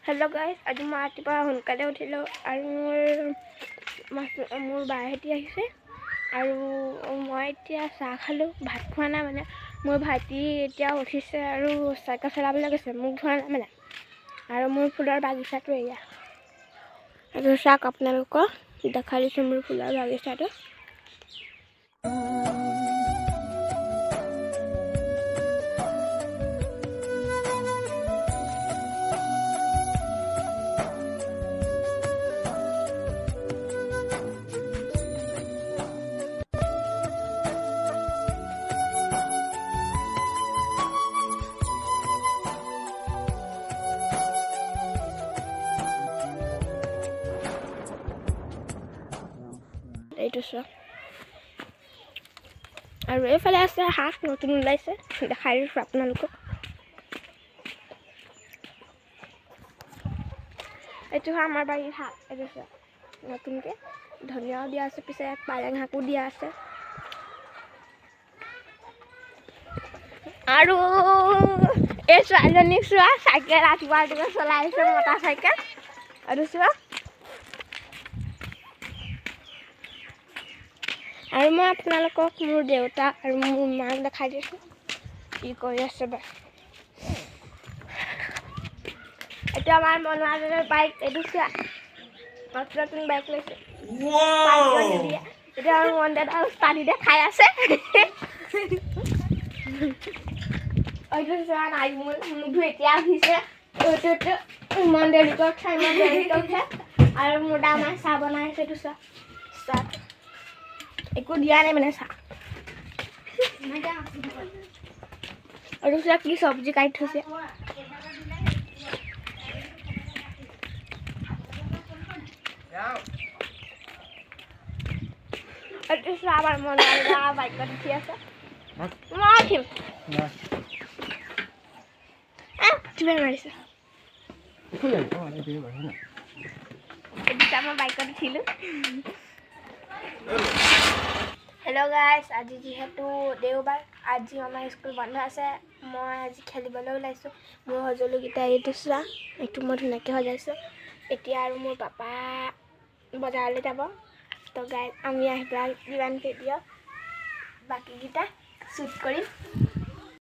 hello guys आज मैं रातिपुৱা সোনকালে উঠিলোঁ আৰু মোৰ বাহেতি আহিছে আৰু মই এতিয়া চাহ খালোঁ ভাত খোৱা নাই মানে মোৰ ভাইটি এতিয়া উঠিছে আৰু চাইকেল চলাবলৈ গৈছে মোক ধোৱা নাই মানে আৰু মোৰ ফুলৰ বাগিচাটো এয়া আৰু চাওক আপোনালোকক দেখাই দিছোঁ মোৰ ফুলৰ বাগিচাটো এইটো চোৱা আৰু এইফালে আছে শাক নতুন ওলাইছে দেখাই দিছোঁ আপোনালোকক এইটো আমাৰ বাৰীৰ শাক এইটো চোৱা নতুনকৈ ধনিয়াও দিয়া আছে পিছে পালেং শাকো দিয়া আছে আৰু এই ছোৱালীজনীক চোৱা চাইকেল ৰাতিপুৱা চলাই আহিছে মটৰ চাইকেল আৰু চোৱা আৰু মই আপোনালোকক মোৰ দেউতা আৰু মোৰ মাক দেখাই দিছোঁ কি কৰি আছে বা এইটো আমাৰ মনোৱাজনৰ বাইক এইটো চোৱা নতুন বাইক লৈছে এতিয়া আমাৰ মন দাদা পানীতে খাই আছে এইটো চোৱা নাই মোৰতো এতিয়া উঠিছে এইটো মন দেৰিকৈ খাই মই দেৰিকৈ উঠে আৰু মোৰ দামাই চাহ বনাই আছে এইটো চোৱা চাহ একো দিয়া নাই মানে চাহ আৰু চোৱা কি চব্জি কাটি থৈছে এইটো চোৱা আমাৰ মনোৱা বাইকত উঠি আছে মই উঠিম উঠিব মাৰিছে এইটো মই বাইকত উঠিলোঁ हेलो गाइस आज जीतु देवबार आज आम स्कूल बंद আছে मैं आज खेलिबले ওলাইছোঁ মোৰ সজলুকেইটা এইটো চোৱা এইটো মই ধুনীয়াকৈ সজাইছোঁ এতিয়া আৰু মোৰ পাপা বজাৰলৈ যাব তো গাইস আমি আহি পেলাই ইমান ভিডিঅ' বাকীকেইটা শ্বুট কৰিম